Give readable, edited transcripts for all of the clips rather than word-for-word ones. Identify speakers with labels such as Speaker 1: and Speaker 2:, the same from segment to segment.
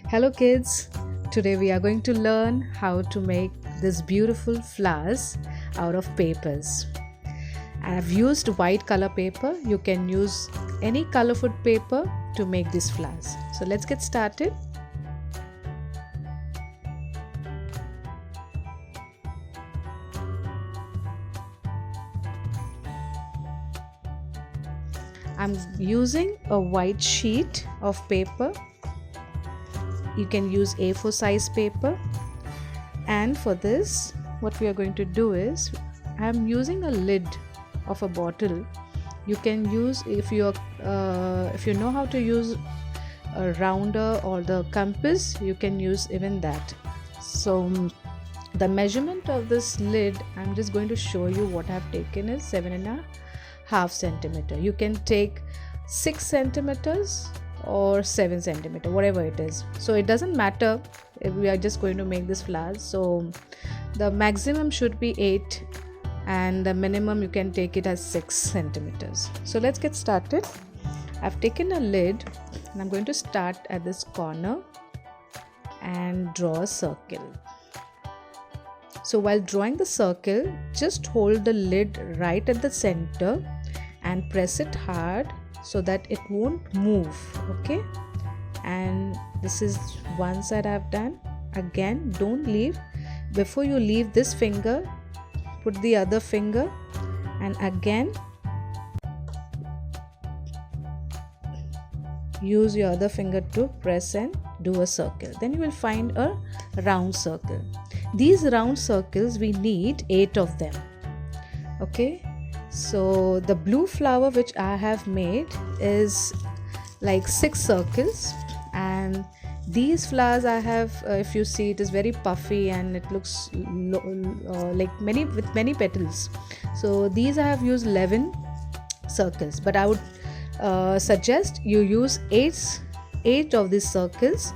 Speaker 1: Hello kids, today we are going to learn how to make this beautiful flowers out of papers. I have used white color paper. You can use any colorful paper to make these flowers. So let's get started. I'm using a white sheet of paper. You can use A4 size paper, and for this what we are going to do is I'm using a lid of a bottle. You can use, if you know how to use a rounder or the compass, you can use even that. So the measurement of this lid, I'm just going to show you what I've taken is 7.5 centimeter. You can take 6 centimeters or 7 centimeter, whatever it is. So it doesn't matter if we are just going to make this flowers. So the maximum should be 8 and the minimum you can take it as 6 centimeters. So let's get started. I've taken a lid and I'm going to start at this corner and draw a circle. So while drawing the circle, just hold the lid right at the center and press it hard so that it won't move. Okay, and this is one side I've done. Again, don't leave. Before you leave this finger, put the other finger and again use your other finger to press and do a circle. Then you will find a round circle. These round circles, we need 8 of them. Okay, so the blue flower which I have made is like 6 circles, and these flowers I have, if you see, it is very puffy and it looks like with many petals. So these I have used 11 circles, but I would suggest you use 8 of these circles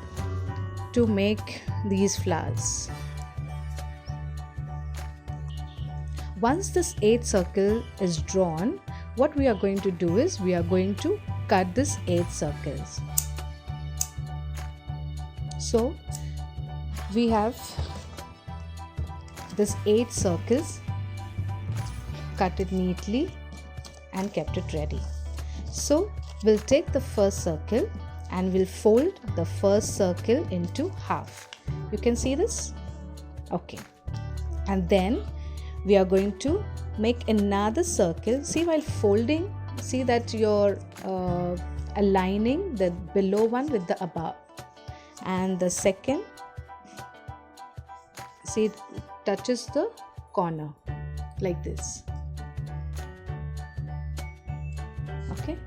Speaker 1: to make these flowers. Once this 8th circle is drawn, what we are going to do is we are going to cut this 8 circles. So we have this 8 circles, cut it neatly and kept it ready. So we'll take the first circle and we'll fold the first circle into half. You can see this? Okay. And then we are going to make another circle. See, while folding, see that you're aligning the below one with the above, and the second, see, it touches the corner like this. Okay,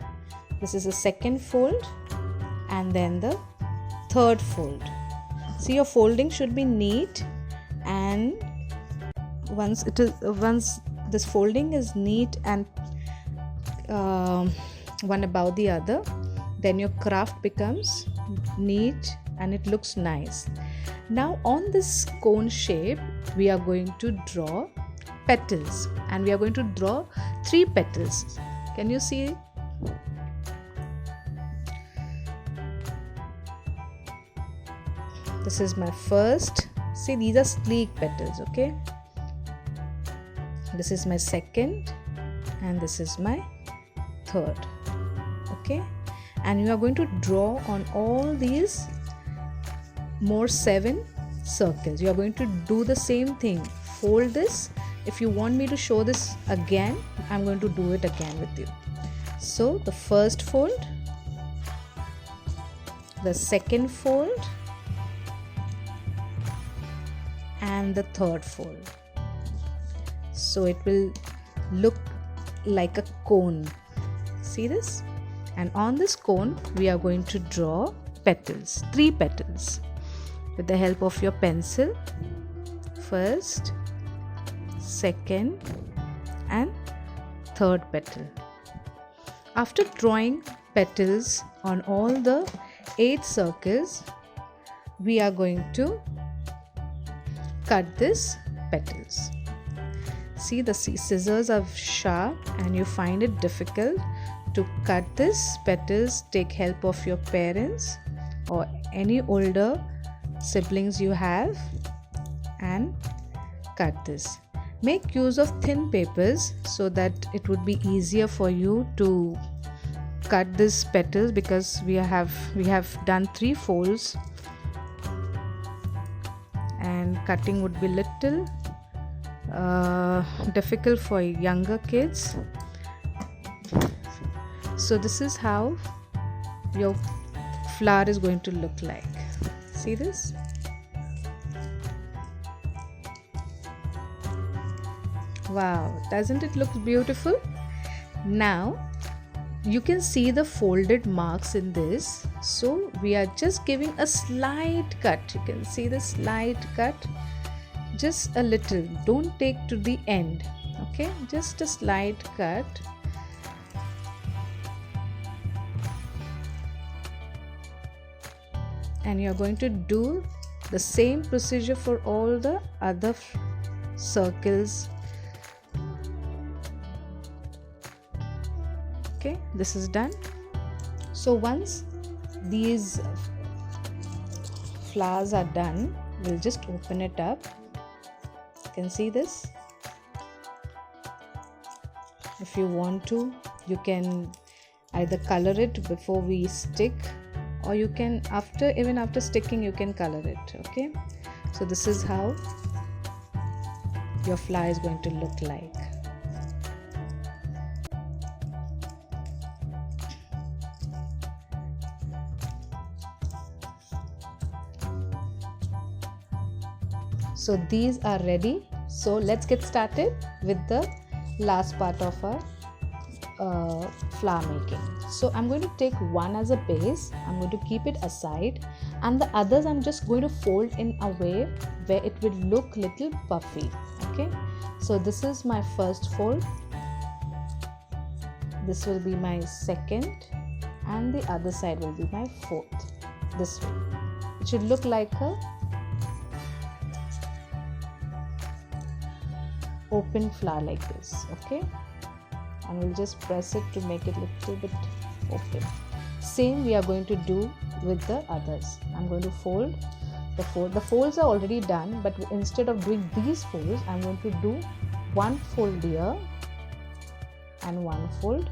Speaker 1: this is the second fold, and then the third fold. See, your folding should be neat, and once this folding is neat and one above the other, then your craft becomes neat and it looks nice. Now on this cone shape, we are going to draw petals, and we are going to draw 3 petals. Can you see? This is my first. See, these are sleek petals. Okay, this is my second and this is my third. Okay, and you are going to draw on all these more 7 circles. You are going to do the same thing. Fold this. If you want me to show this again, I'm going to do it again with you. So the first fold, the second fold, and the third fold. So it will look like a cone. See this? And on this cone we are going to draw petals, 3 petals, with the help of your pencil. First, second and third petal. After drawing petals on all the 8 circles, we are going to cut this petals. See, the scissors are sharp and you find it difficult to cut this petals. Take help of your parents or any older siblings you have and cut this. Make use of thin papers so that it would be easier for you to cut this petals, because we have done 3 folds and cutting would be little difficult for younger kids. So this is how your flower is going to look like. See this? Wow, doesn't it look beautiful? Now you can see the folded marks in this, so we are just giving a slight cut. You can see the slight cut, just a little, don't take to the end, okay, just a slight cut. And you're going to do the same procedure for all the other circles. Okay, this is done. So once these flowers are done, we'll just open it up. You can see this. If you want to, you can either color it before we stick, or you can even after sticking you can color it. Okay, so this is how your flower is going to look like. So these are ready. So let's get started with the last part of our flower making. So I'm going to take one as a base. I'm going to keep it aside, and the others I'm just going to fold in a way where it will look little puffy. Okay, so this is my first fold, this will be my second, and the other side will be my fourth. This way it should look like a open flower like this. Okay, and we'll just press it to make it a little bit open. Same we are going to do with the others. I'm going to fold the folds are already done, but instead of doing these folds, I'm going to do one fold here and one fold,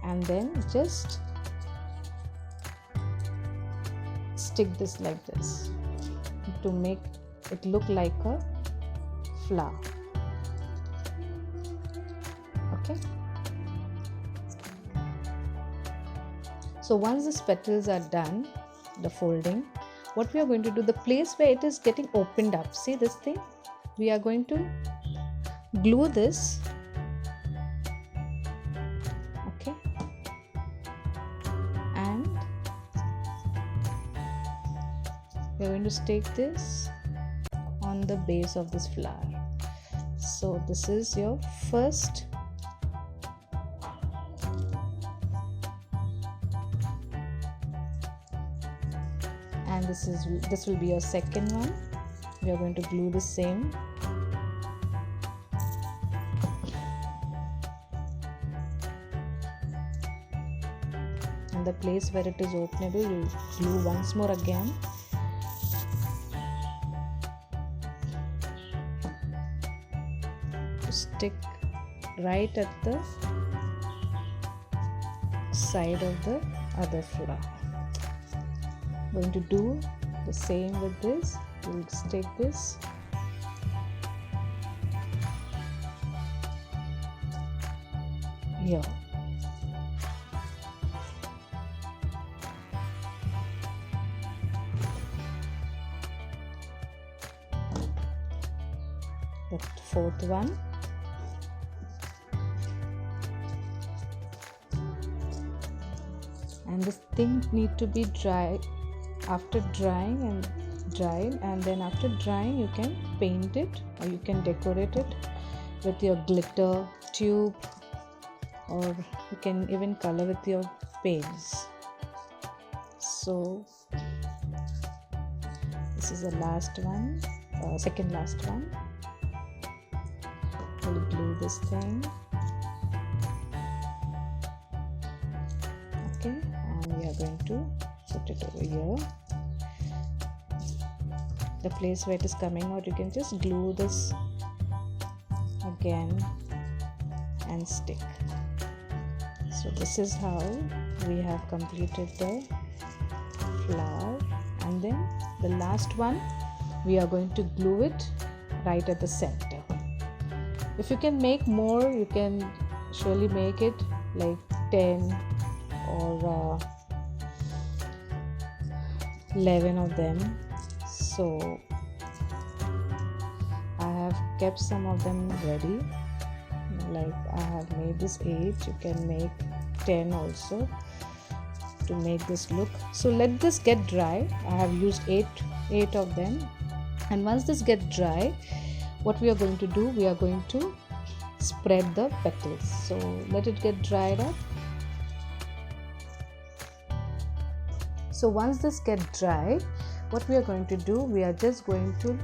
Speaker 1: and then just stick this like this to make it look like a flower. Okay, so once these petals are done, the folding, what we are going to do, the place where it is getting opened up, see this thing, we are going to glue this. Okay, and we are going to stick this on the base of this flower. So this is your first and this will be your second one. We are going to glue the same. And the place where it is openable, you glue once more again. To stick right at the side of the other flower. Going to do the same with this. We'll stick this here. The fourth one. And this thing need to be dry. After drying and dried, and then after drying you can paint it, or you can decorate it with your glitter tube, or you can even color with your paints. So this is the last one, second last one. We'll glue this thing. Okay, and we are going to put it over here. The place where it is coming out, you can just glue this again and stick. So this is how we have completed the flower, and then the last one we are going to glue it right at the center. If you can make more, you can surely make it like 10 or 11 of them. So I have kept some of them ready, like I have made this 8. You can make 10 also to make this look. So let this get dry. I have used 8 of them, and once this gets dry, what we are going to do, we are going to spread the petals. So let it get dried up. So once this gets dry, what we are going to do, we are just going to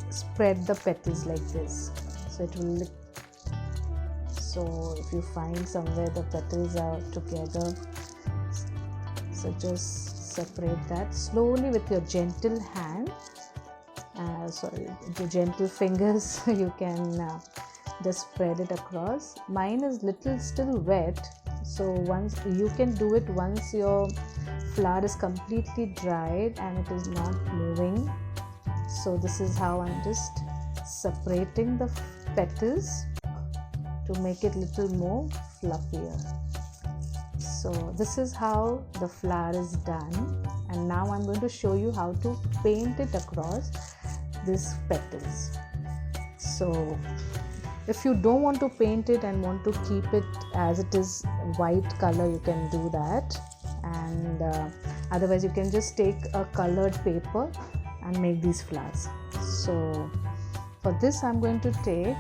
Speaker 1: spread the petals like this. So it will look, so if you find somewhere the petals are together, so just separate that slowly with your gentle hand, with your gentle fingers. You can just spread it across. Mine is little still wet, so once you can do it once your flower is completely dried and it is not moving. So this is how I'm just separating the petals to make it little more fluffier. So this is how the flower is done, and now I'm going to show you how to paint it across these petals. So if you don't want to paint it and want to keep it as it is white color, you can do that, and otherwise you can just take a colored paper and make these flowers. So for this I'm going to take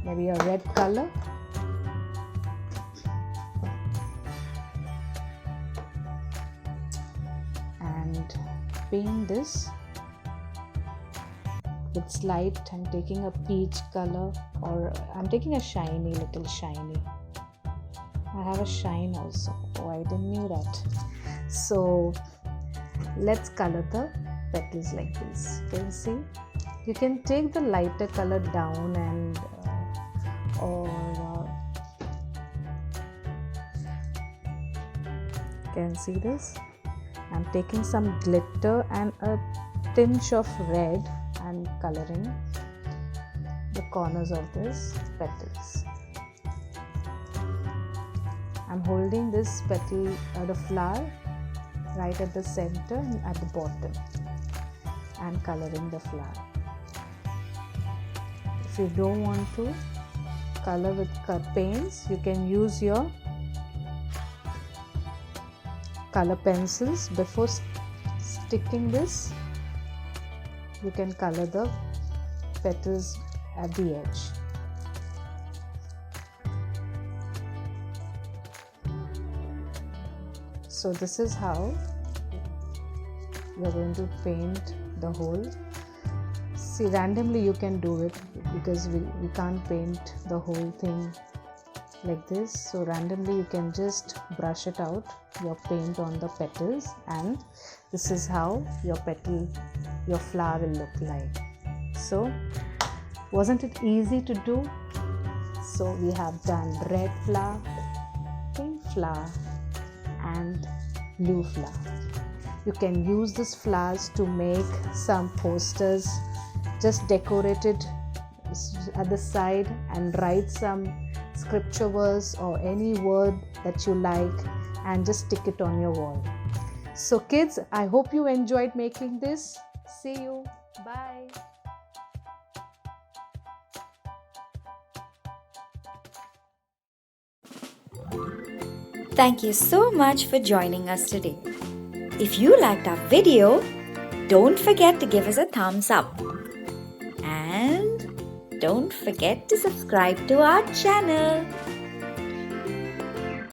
Speaker 1: maybe a red color, and paint this with slight. I'm taking a peach color, or I'm taking a little shiny. I have a shine also. Oh, I didn't knew that. So let's color the petals like this. Can you see? You can take the lighter color down and can see this. I'm taking some glitter and a tinge of red and coloring the corners of this petals. I'm holding this petal, the flower, right at the center and at the bottom, and coloring the flower. If you don't want to color with paints, you can use your color pencils. Before sticking this, you can color the petals at the edge. So this is how we are going to paint the whole. See, randomly you can do it because we can't paint the whole thing like this. So randomly you can just brush it out, your paint on the petals, and this is how your flower will look like. So wasn't it easy to do? So we have done red flower, pink flower and blue flower. You can use these flowers to make some posters. Just decorate it at the side and write some scripture verse or any word that you like and just stick it on your wall. So kids, I hope you enjoyed making this. See you. Bye.
Speaker 2: Thank you so much for joining us today. If you liked our video, don't forget to give us a thumbs up. And don't forget to subscribe to our channel.